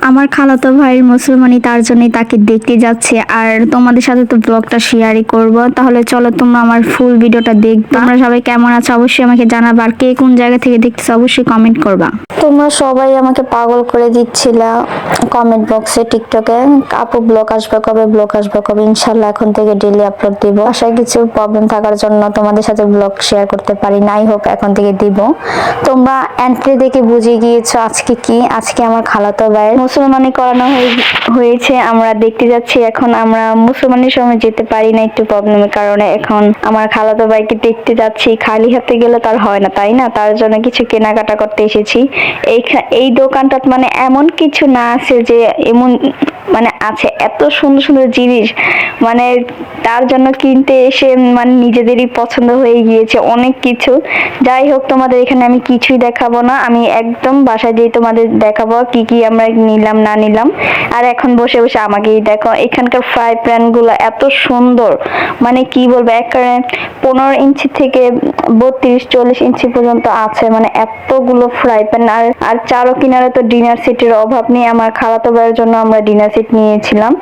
আমার খালাতো ভাইয়ের মুসলমানি, তার জন্যই তাকে দেখতে যাচ্ছে। আর তোমাদের সাথে তো ব্লগটা শেয়ারই করব। তাহলে চলো তোমরা আমার ফুল ভিডিওটা দেখবে। তোমরা সবাই কেমন আছো অবশ্যই আমাকে জানাবা, আর কে কোন জায়গা থেকে দেখতেছো অবশ্যই কমেন্ট করবা। তোমরা সবাই আমাকে পাগল করে দিচ্ছিলা কমেন্ট বক্সে, টিকটকে, আপু ব্লগ আসবে কবে, ব্লগ আসবে কবে। ইনশাল্লাহ এখন থেকে ডেইলি আপলোড দিব। আশা কিছু প্রবলেম থাকার জন্য তোমাদের সাথে ব্লগ শেয়ার করতে পারি নাই, হোক এখন থেকে দিব। তোমরা এন্ট্রি দেখে বুঝে গিয়েছো আজকে কি, আজকে আমার খালাতো ভাইয়ের মুসলমানি করানো হয়েছে। আমরা দেখতে যাচ্ছি। এখন আমরা মুসলমানের সময় যেতে পারি না একটু প্রবলেমের কারণে। এখন আমার খালাতো ভাইকে দেখতে যাচ্ছি। খালি হাতে গেলে তার হয় না, তাই না? তার জন্য কিছু কেনাকাটা করতে এসেছি। এই দোকানটা মানে এমন কিছু না আছে যে এমন মানে আছে, এত সুন্দর সুন্দর জিনিস মানে তার জন্য কিনতে এসে মানে নিজেদেরই পছন্দ হয়ে গিয়েছে অনেক কিছু। যাই হোক, তোমাদের এখানে আমি কিছুই দেখাবো না, আমি একদম বাসায় যেয়ে তোমাদের দেখাবো কি কি আমরা নিলাম না নিলাম। আর এখন বসে বসে আমাকেই দেখো, এখানকার ফ্রাই প্যান গুলো এত সুন্দর, মানে কি বলবো, একেবারে 15 ইঞ্চি থেকে 32-40 ইঞ্চি পর্যন্ত আছে, মানে এতগুলো ফ্রাই প্যান। আর চারো কিনারে তো ডিনার সেটের অভাব নেই। আমার খালাতো ভাইয়ের জন্য আমরা ডিনার সেট নিয়েছিলাম।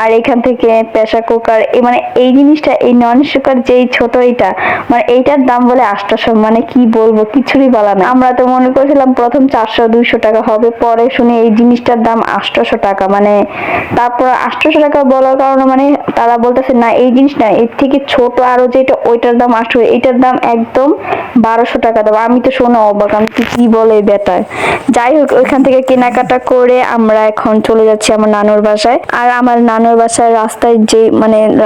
আর এখান থেকে প্রেসার কুকার, মানে এই জিনিসটা, এই নন স্টিকার যেই ছোট এটা, মানে এইটার দাম বলে 800, মানে কি বলবো, কিছুরই বলা না। আমরা তো মনে করেছিলাম প্রথম 400-200 টাকা হবে, পরে শুনে এই জিনিসটার দাম 800 টাকা। মানে তারপর 800 টাকা বলার কারণে মানে তারা বলতেছে না এই জিনিস না, এর থেকে ছোট আরো যেটা ওইটার দাম 800, এইটার দাম একদম 1200 টাকা দাম। আমি তো শুনে অবাক, আমি কি বলে বেটার। যাই হোক, ওইখান থেকে কেনাকাটা করে আমরা এখন চলে যাচ্ছি আমার নানুর বাসায়। আর আমার নানুর বাসায় রাস্তায়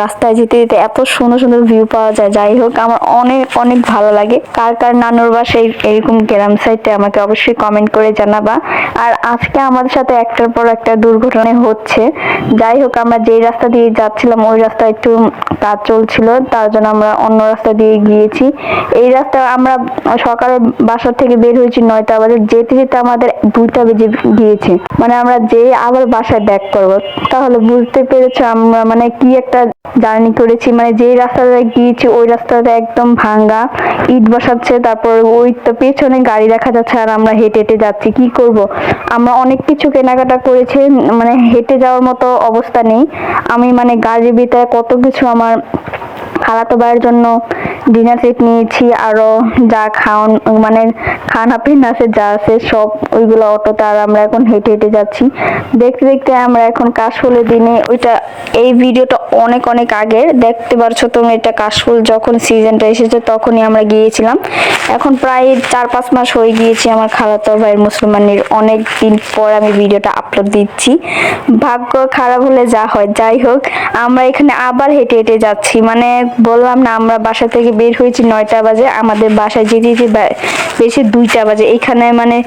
রাস্তায় যেতে যেতে এত সুন্দর সুন্দর ভিউ পাওয়া যায়। যাই হোক, আমার অনেক অনেক ভালো লাগে। কার কার নানুর বাসায় এরকম গ্রাম সাইডে আমাকে অবশ্যই কমেন্ট করে জানাবা। আর আজকে আমাদের সাথে একটার পর একটা দুর্ঘটনা হচ্ছে। যাই হোক, আমরা যেই রাস্তা দিয়ে যাচ্ছিলাম ওই রাস্তা একটু কাজ চলছিল, তার জন্য আমরা অন্য রাস্তা দিয়ে গিয়েছি। এই রাস্তা আমরা সকালে বাসা থেকে বের হয়েছি 9টা বাজে, যেতে যেতে আমাদের 2টা বেজে গিয়েছে। মানে আমরা যে আবার বাসায় ব্যাক করব। তাহলে বুঝতে পেরেছো আমরা মানে কি একটা জার্নি করেছি। মানে যেই রাস্তাটা গিয়েছি ওই রাস্তাটা একদম ভাঙ্গা, ইট বসাচ্ছে, তারপর ওই তো পেছনে গাড়ি দেখা যাচ্ছে, আর আমরা হেঁটে হেঁটে যাচ্ছি। কি করব, আমরা অনেক কিছু কেনাকাটা করেছি, মানে হেঁটে যাওয়ার মতো অবস্থা নেই। আমি মানে গাড়ির ভিতরে কত কিছু আমার খালাতো ভাইয়ের জন্য ডিনার সেট নিয়েছি, আরো যা মানে খানা পিনা আছে যা আছে সব ওইগুলো অটোতে। আর আমরা এখন হেঁটে হেঁটে যাচ্ছি। দেখতে দেখতে আমরা এখন কাশফুলের দিনে, ওইটা এই ভিডিওটা অনেক অনেক আগের, দেখতে পারছো তুমি। এটা কাশফুল যখন সিজনটা এসেছে তখনই আমরা গিয়েছিলাম। এখন প্রায় 4-5 মাস হয়ে গিয়েছে আমার খালাতো ভাইয়ের মুসলমানির। অনেক দিন পর আমি ভিডিওটা আপলোড দিচ্ছি। ভাগ্য খারাপ হলে যা হয়। যাই হোক, আমরা এখানে আবার হেঁটে হেঁটে যাচ্ছি। মানে বললাম না, আমরা বাসা থেকে বের হয়েছি 9টা বাজে, আমাদের বাসায় যেতে যেতে বেশি 2টা বাজে। এখানে মানে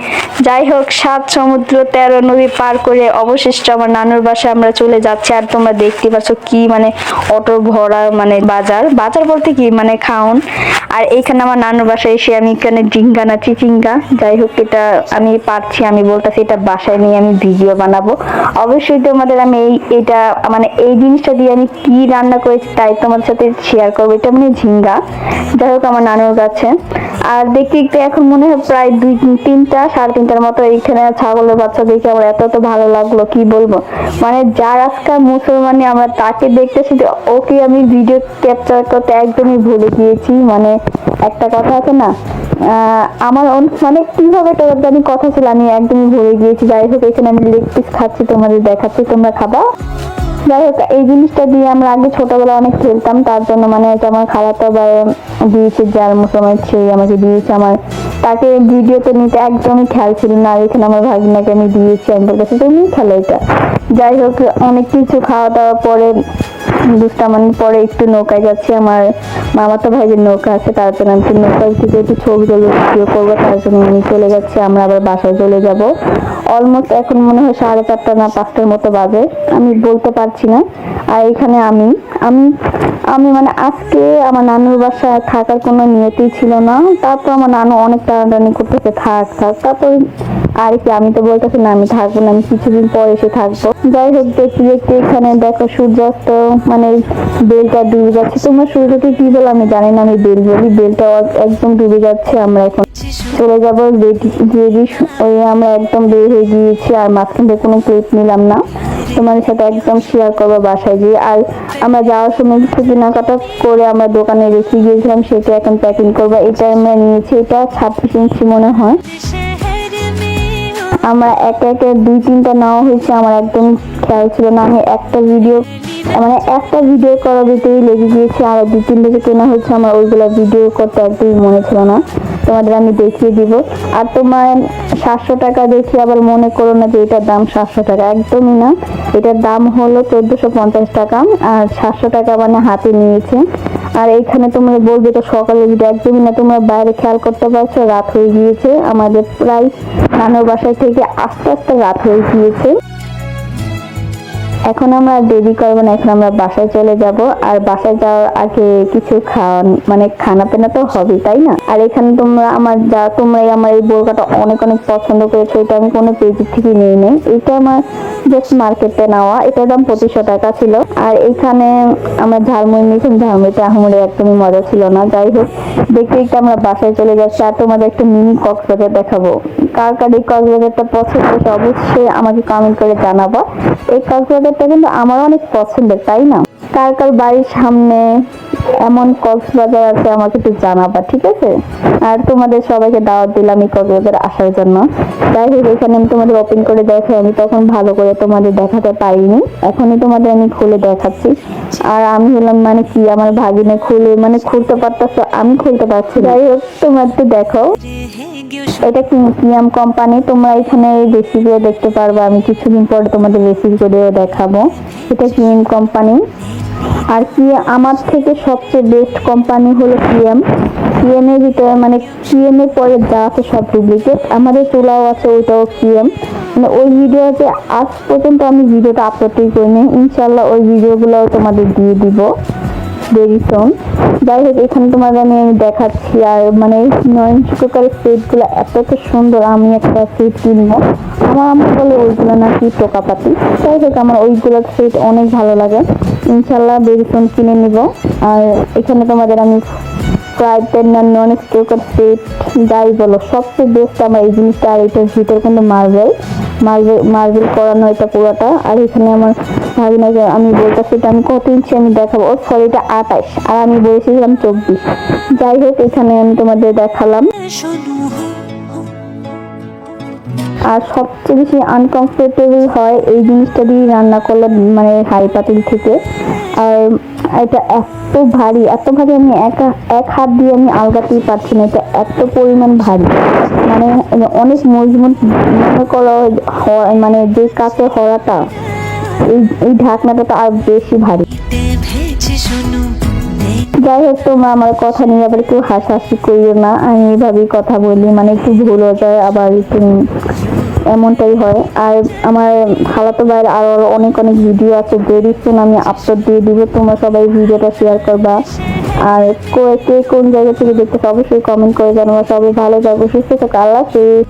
যাই হোক, 7 সমুদ্র 13 নদী পার করে অবশিষ্ট আমার নানুর বাসায় আমরা চলে যাচ্ছি। আর তোমরা দেখতে পাচ্ছ কি মানে অটো ভরা, মানে বাজার বলতে কি মানে খাওন। আর এইখানে আমার নানুর বাসায় এসে আমি এখানে জিঙ্গা না চিচিঙ্গা, যাই হোক এটা আমি পারছি, আমি বলতেছি এটা বাসায় নিয়ে আমি ভিডিও বানাবো। অবশ্যই তোমাদের আমি এটা মানে এই জিনিসটা দিয়ে আমি কি রান্না করেছি তাই তোমাদের সাথে শেয়ার করবো। এটা মানে ঝিঙ্গা, যাই হোক আমার নানুর কাছে। আর দেখতে দেখতে এখন মনে হয় প্রায় 2-3টা 3:30টার মতো। এইখানে ছাগলের বাচ্চা দেখে আমার এত ভালো লাগলো, কি বলবো। মানে যার আজকাল মুসলমানি আমরা তাকে দেখতেছি, ওকে আমি ভিডিও ক্যাপচার করতে একদমই ভুলে গিয়েছি। মানে একটা কথা আছে না, আমার মানে কিভাবে জানি কথা ছিল, আমি একদমই ভুলে গিয়েছি। যাই হোক, এখানে আমি লেগ পিস খাচ্ছি, তোমাদের দেখাচ্ছি, তোমরা খাবা। যাই হোক, এই জিনিসটা দিয়ে আমরা আগে ছোটবেলা অনেক খেলতাম, তার জন্য মানে এটা আমার খালাতো ভাই দিয়েছে, যার মুসলমান সেই আমাকে দিয়েছে। আমার তাকে ভিডিওতে নিতে একদমই খেয়াল ছিল না। আর এখানে আমার ভাগিনাকে আমি দিয়েছি, আমি বলতেছি তুমি খেলো এটা। যাই হোক, অনেক কিছু খাওয়া দাওয়া পরে দুষ্টামানির পরে একটু নৌকায় যাচ্ছি। আমার মামাতো ভাইয়ের নৌকা আছে, তার জন্য আমি নৌকায় থেকে একটু ছবি ভিডিও করবো, তার জন্য আমি চলে যাচ্ছি। আমরা আবার বাসায় চলে যাব। অলমোস্ট এখন মনে হয় 4:30 না 5টার মতো বাজে, আমি বলতে পারছি না। আর এখানে আমি আমি আমি মানে আজকে আমার নানুর বাসায় থাকার কোনো নিয়তই ছিল না। তারপর আমার নানু অনেক টানাটানি করতেছে থাক থাক, তারপর আর কি আমি তো বলতেছি না আমি থাকবো না, আমি কিছুদিন পরে এসে থাকবো। যাই হোক, দেখতে দেখতে এখানে দেখো সূর্যাস্ত মানে বেলটা ডুবে যাচ্ছে। তোমরা সূর্যকে কি বলো আমি জানি না, আমি বেল বলি। বেলটা একদম ডুবে যাচ্ছে। আমরা এখন চলে যাবো রেডি, ওই আমরা একদম বের হয়ে গিয়েছি। আর মাঝখান থেকে কোনো ক্লিপ নিলাম না, তোমাদের সাথে একদম শেয়ার করবো বাসায় গিয়ে। আর আমরা যাওয়ার সময় কিছু কেনাকাটা করে আমরা দোকানে রেখে গিয়েছিলাম, সেটা এখন প্যাকিং করবো। এটা আমরা নিয়েছি, এটা 26 ইঞ্চি মনে হয়। আমরা একে একে 2-3টা নেওয়া হয়েছে, আমার একদম খেয়াল ছিল না। আমি একটা ভিডিও করা দিতেই লেগে গিয়েছি, আর 2-3টা যে কেনা হয়েছে আমার ওইগুলো ভিডিও করতে একদমই মনে ছিল না। তোমাদের আমি দেখিয়ে দিব। আর তোমার 700 টাকা দেখি আবার মনে করো না যে এটার দাম 700 টাকা, একদমই না। এটার দাম হলো 1450 টাকা, আর 700 টাকা মানে হাতে নিয়েছে। আর এইখানে তোমরা বলবে এটা সকালের ভিডিও, একদমই না। তোমরা বাইরে খেয়াল করতে পারছো, রাত হয়ে গিয়েছে। আমাদের প্রায় নানুর বাসায় থেকে আস্তে আস্তে রাত হয়ে গিয়েছে। এখন আমরা দেরি করবো না, এখন আমরা বাসায় চলে যাব। আর বাসায় যাওয়ার আগে কিছু খানা পেনা তো হবে, তাই না? আর এখানে তোমরা আমার এই বোরকাটা অনেক অনেক পছন্দ করেছো। এটা আমি কোনো পেজ থেকে নিয়ে নেই, এটা আমার জাস্ট মার্কেটে নেওয়া। এটার দাম 2500 টাকা ছিল। আর এখানে আমরা ঝালমুড়ি নিয়েছিলাম, ঝালমুড়িতে আহামরি একদমই মজা ছিল না। যাই হোক, দেখতে দেখতে আমরা বাসায় চলে যাচ্ছি। আর তোমাদের একটা মিনি কক্সবাজার দেখাবো। কার কার এই কক্সবাজারটা পছন্দ হয়েছে অবশ্যই আমাকে কমেন্ট করে জানাবা। এই কক্সবাজারটা কিন্তু আমার অনেক পছন্দের, তাই না? কার কার বাড়ির সামনে এমন কক্সবাজার আছে আমাকে একটু জানাবা, ঠিক আছে? আর তোমাদের সবাইকে দাওয়াত দিলাম এই কক্সবাজার আসার জন্য। যাই হোক, এখানে আমি তোমাদের ওপেন করে দেখাই, আমি তখন ভালো করে তোমাদের দেখাতে পারিনি, এখনই তোমাদের আমি খুলে দেখাচ্ছি। আর আমি হলাম কি আমার ভাগিনে খুলতে পারতেছে, আমি খুলতে পারছি। যাই হোক, তোমরা একটু দেখো, এটা কিয়াম কোম্পানি। তোমরা এখানে রেসিপিও দেখতে পারবে, আমি কিছুদিন পরে তোমাদের রেসিপি করে দেখাবো। এটা কিয়াম কোম্পানি। আর কি আমার থেকে সবচেয়ে বেস্ট কোম্পানি হলো কিয়াম। কিয়ামের ভিতরে কিয়ামের পরে যা আছে সব ডুপ্লিকেট। আমাদের চুলাও আছে, ওইটাও কিয়াম। ওই ভিডিওতে আজ পর্যন্ত আমি ভিডিওটা আপলোডই করিনি, ইনশাল্লাহ ওই ভিডিওগুলো তোমাদের দিয়ে দিব ভেরি সুন। যাই হোক, এখানে তোমাদের আমি দেখাচ্ছি। আর নয়ন প্রকারের সেটগুলো এত সুন্দর, আমি একটা সেট কিনবো। আমার আম্মু বলে ওইগুলো নাকি টোকাপাতি। যাই হোক, আমার ওইগুলোর সেট অনেক ভালো লাগে, ইনশাল্লাহ ভেরি সুন কিনে নিব। আর এখানে তোমাদের আমি ফ্রাই প্যান না নন স্টিকের সেট যাই বলো, সবচেয়ে বেস্ট আমার এই জিনিসটা। আর এটার ভিতরে কিন্তু মার্বেল করানো এটা পুরোটা। আর এখানে আমার ভাগিনাকে আমি বলতেছি এটা আমি কত ইঞ্চি আমি দেখাবো, ও সরি এটা 28, আর আমি বলেছিলাম 24। যাই হোক, এখানে আমি তোমাদের দেখালাম। আর সবচেয়ে বেশি আনকমফোর্টেবল হয় এই জিনিসটা দিয়ে রান্না করলে, হাই পাতিল থেকে। আর এটা এত ভারী আমি এক হাত দিয়ে আমি আলগাতেই পারছি না, এটা এত পরিমাণ ভারী, অনেক মজবুত। মনে করো যে কাঁচের হরাটা, এই ঢাকনাটা তো আর বেশি ভারী। যাই হোক, তোমরা আমার কথা নিয়ে আবার কেউ হাসাহাসি করিও না, আমি এইভাবেই কথা বলি, একটু ভুল হয়ে যায়, আবার একটু এমনটাই হয়। আর আমার খালাতো ভাইয়ের আরো অনেক ভিডিও আছে, ভেরি সুন আমি আপলোড দিয়ে দিব। তোমরা সবাই ভিডিওটা শেয়ার করবা। আর কে কোন জায়গা থেকে দেখতে অবশ্যই কমেন্ট করে জানাবো। সবাই ভালো থাকবো, সুস্থ থাকো, আল্লাহ হাফেজ।